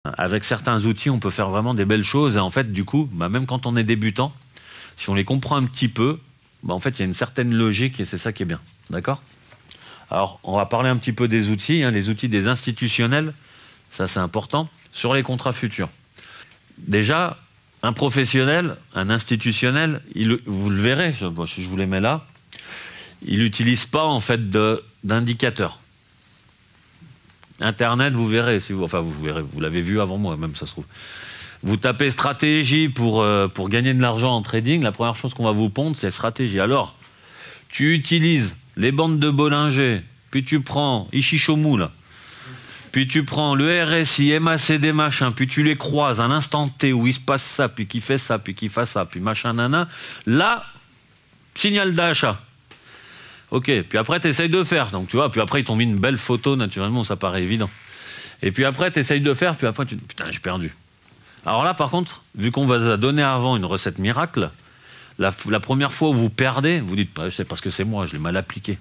Avec certains outils, on peut faire vraiment des belles choses. Et en fait, du coup, bah, même quand on est débutant, si on les comprend un petit peu, bah, en fait, il y a une certaine logique et c'est ça qui est bien. D'accord? Alors, on va parler un petit peu des outils, hein, les outils des institutionnels. Ça, c'est important. Sur les contrats futurs. Déjà, un professionnel, un institutionnel, vous le verrez, si je vous les mets là, il n'utilise pas en fait d'indicateurs. Internet, vous verrez, enfin vous verrez, vous l'avez vu avant moi, même ça se trouve. Vous tapez stratégie pour gagner de l'argent en trading, la première chose qu'on va vous pondre, c'est stratégie. Alors, tu utilises les bandes de Bollinger, puis tu prends Ishichomu, là, puis tu prends le RSI, MACD, machin, puis tu les croises à l'instant T où il se passe ça, puis qui fait ça, puis qui fait ça, puis machin, nana. Là, signal d'achat. Ok, puis après, tu essayes de faire. Donc, tu vois, puis après, ils t'ont mis une belle photo, naturellement, ça paraît évident. Et puis après, tu essayes de faire, puis après, tu dis, putain, j'ai perdu. Alors là, par contre, vu qu'on vous a donné avant une recette miracle, la première fois où vous perdez, vous dites, c'est parce que c'est moi, je l'ai mal appliqué.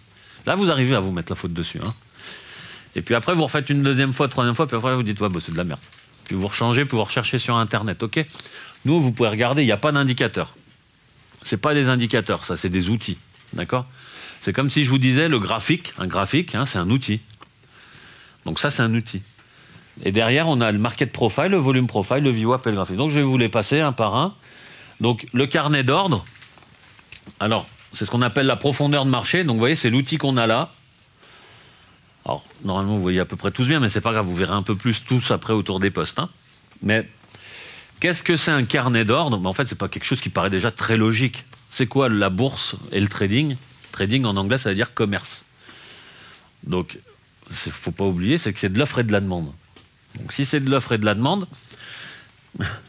Là, vous arrivez à vous mettre la faute dessus. Hein. Et puis après, vous refaites une deuxième fois, troisième fois, puis après, vous dites, ouais, bah, c'est de la merde. Puis vous rechangez, puis vous recherchez sur Internet, ok? Nous, vous pouvez regarder, il n'y a pas d'indicateur. C'est pas des indicateurs, ça, c'est des outils, d'accord? C'est comme si je vous disais, le graphique, un graphique, hein, c'est un outil. Donc ça, c'est un outil. Et derrière, on a le market profile, le volume profile, le VWAP et le graphique. Donc je vais vous les passer un par un. Donc le carnet d'ordre, alors c'est ce qu'on appelle la profondeur de marché. Donc vous voyez, c'est l'outil qu'on a là. Alors normalement, vous voyez à peu près tous bien, mais c'est pas grave, vous verrez un peu plus tous après autour des postes. Hein. Mais qu'est-ce que c'est un carnet d'ordre? En fait, c'est pas quelque chose qui paraît déjà très logique. C'est quoi la bourse et le trading? Trading en anglais, ça veut dire commerce. Donc, il ne faut pas oublier, c'est que c'est de l'offre et de la demande. Donc, si c'est de l'offre et de la demande,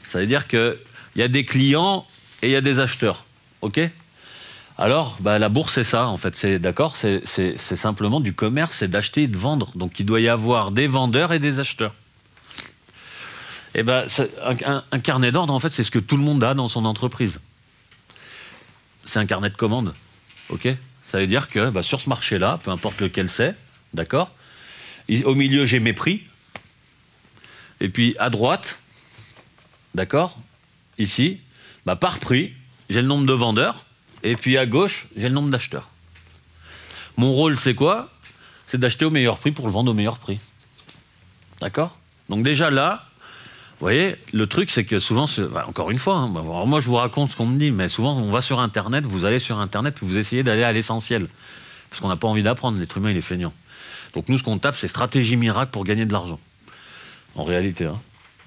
ça veut dire qu'il y a des clients et il y a des acheteurs. OK? Alors, bah, la bourse, c'est ça, en fait. C'est d'accord, c'est simplement du commerce, c'est d'acheter et de vendre. Donc, il doit y avoir des vendeurs et des acheteurs. Et ben, un carnet d'ordre, en fait, c'est ce que tout le monde a dans son entreprise. C'est un carnet de commandes. OK? Ça veut dire que bah, sur ce marché-là, peu importe lequel c'est, d'accord, au milieu, j'ai mes prix. Et puis, à droite, d'accord, ici, bah, par prix, j'ai le nombre de vendeurs. Et puis, à gauche, j'ai le nombre d'acheteurs. Mon rôle, c'est quoi? C'est d'acheter au meilleur prix pour le vendre au meilleur prix. D'accord? Donc déjà, là, vous voyez, le truc, c'est que souvent, bah, encore une fois, hein, bah, alors moi, je vous raconte ce qu'on me dit, mais souvent, on va sur Internet, vous allez sur Internet, puis vous essayez d'aller à l'essentiel. Parce qu'on n'a pas envie d'apprendre, l'être humain, il est feignant. Donc nous, ce qu'on tape, c'est stratégie miracle pour gagner de l'argent. En réalité. Hein.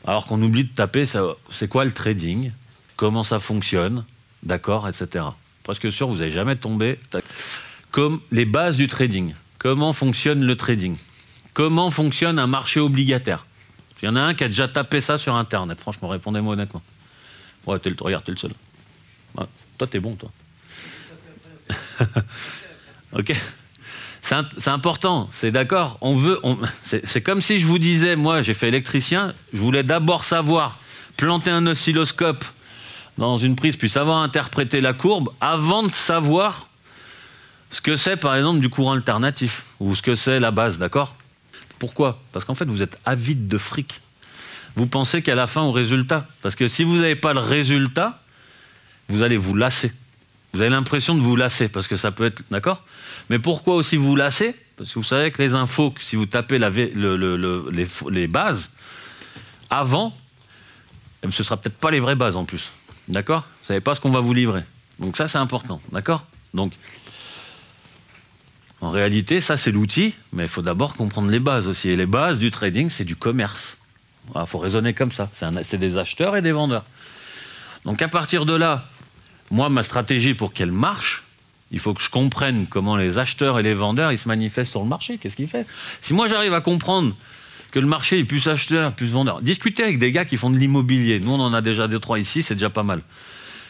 Alors qu'on oublie de taper, c'est quoi le trading? Comment ça fonctionne? D'accord, etc. Presque sûr, vous n'allez jamais tomber. Comme les bases du trading. Comment fonctionne le trading? Comment fonctionne un marché obligataire? Il y en a un qui a déjà tapé ça sur Internet. Franchement, répondez-moi honnêtement. Ouais, regarde, t'es le seul. Ouais, toi, t'es bon, toi. Ok. C'est important, c'est d'accord. C'est comme si je vous disais, moi, j'ai fait électricien, je voulais d'abord savoir planter un oscilloscope dans une prise, puis savoir interpréter la courbe, avant de savoir ce que c'est, par exemple, du courant alternatif, ou ce que c'est la base, d'accord? Pourquoi? Parce qu'en fait, vous êtes avide de fric. Vous pensez qu'à la fin, au résultat. Parce que si vous n'avez pas le résultat, vous allez vous lasser. Vous avez l'impression de vous lasser, parce que ça peut être... D'accord? Mais pourquoi aussi vous lasser? Parce que vous savez que les infos, si vous tapez les bases, avant, ce ne sera peut-être pas les vraies bases en plus. D'accord? Vous ne savez pas ce qu'on va vous livrer. Donc ça, c'est important. D'accord? Donc, en réalité, ça, c'est l'outil, mais il faut d'abord comprendre les bases aussi. Et les bases du trading, c'est du commerce. Il faut raisonner comme ça. C'est des acheteurs et des vendeurs. Donc, à partir de là, moi, ma stratégie pour qu'elle marche, il faut que je comprenne comment les acheteurs et les vendeurs, ils se manifestent sur le marché. Qu'est-ce qu'ils font? Si moi, j'arrive à comprendre que le marché est plus acheteur, plus vendeur, discuter avec des gars qui font de l'immobilier. Nous, on en a déjà 2-3 ici, c'est déjà pas mal.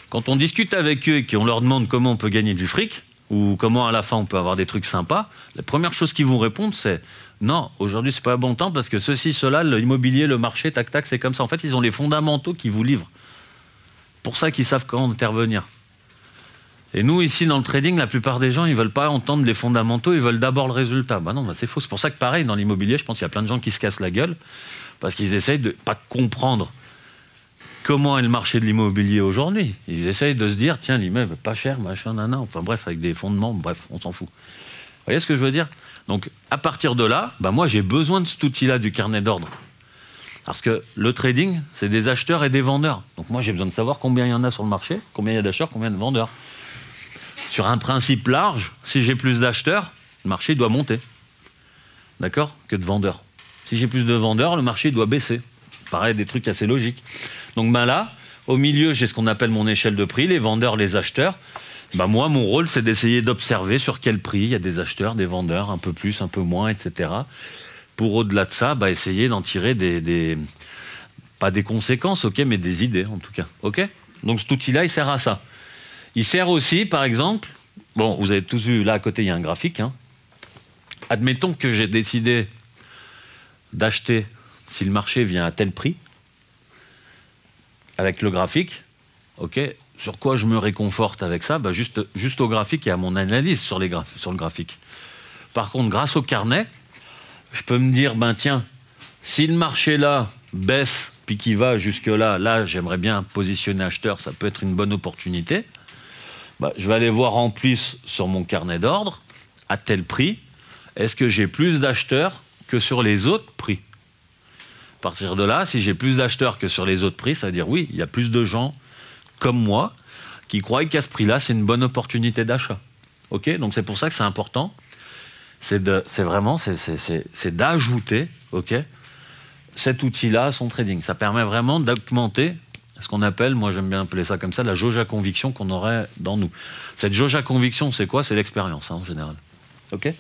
Quand on discute avec eux et qu'on leur demande comment on peut gagner du fric, ou comment à la fin on peut avoir des trucs sympas, la première chose qu'ils vont répondre, c'est non, aujourd'hui, c'est pas un bon temps parce que ceci, cela, l'immobilier, le marché, tac, tac, c'est comme ça. En fait, ils ont les fondamentaux qui vous livrent. Pour ça qu'ils savent quand intervenir. Et nous, ici, dans le trading, la plupart des gens, ils ne veulent pas entendre les fondamentaux, ils veulent d'abord le résultat. Ben non, ben c'est faux. C'est pour ça que, pareil, dans l'immobilier, je pense qu'il y a plein de gens qui se cassent la gueule Parce qu'ils essayent de pas comprendre comment est le marché de l'immobilier aujourd'hui. Ils essayent de se dire, tiens, l'immeuble pas cher, machin, nana, enfin bref, avec des fondements, bref, on s'en fout. Vous voyez ce que je veux dire? Donc, à partir de là, bah, moi, j'ai besoin de cet outil-là, du carnet d'ordre. Parce que le trading, c'est des acheteurs et des vendeurs. Donc, moi, j'ai besoin de savoir combien il y en a sur le marché, combien il y a d'acheteurs, combien de vendeurs. Sur un principe large, si j'ai plus d'acheteurs, le marché doit monter. D'accord? Que de vendeurs. Si j'ai plus de vendeurs, le marché doit baisser. Pareil, des trucs assez logiques. Donc ben là, au milieu, j'ai ce qu'on appelle mon échelle de prix, les vendeurs, les acheteurs. Ben moi, mon rôle, c'est d'essayer d'observer sur quel prix il y a des acheteurs, des vendeurs, un peu plus, un peu moins, etc. Pour au-delà de ça, ben, essayer d'en tirer pas des conséquences, ok, mais des idées en tout cas. Ok? Donc cet outil-là, il sert à ça. Il sert aussi, par exemple, bon, vous avez tous vu, là à côté, il y a un graphique. Hein. Admettons que j'ai décidé d'acheter si le marché vient à tel prix, avec le graphique, ok, sur quoi je me réconforte avec ça? Bah juste au graphique et à mon analyse sur le graphique. Par contre, grâce au carnet, je peux me dire, ben tiens, si le marché là baisse, puis qu'il va jusque-là, là j'aimerais bien positionner acheteur, ça peut être une bonne opportunité, bah, je vais aller voir en plus sur mon carnet d'ordre, à tel prix, est-ce que j'ai plus d'acheteurs que sur les autres prix? À partir de là, si j'ai plus d'acheteurs que sur les autres prix, ça veut dire oui, il y a plus de gens comme moi qui croient qu'à ce prix-là, c'est une bonne opportunité d'achat. Ok? Donc c'est pour ça que c'est important. C'est d'ajouter, ok, cet outil-là à son trading. Ça permet vraiment d'augmenter ce qu'on appelle, moi j'aime bien appeler ça comme ça, la jauge à conviction qu'on aurait dans nous. Cette jauge à conviction, c'est quoi? C'est l'expérience, hein, en général. Ok?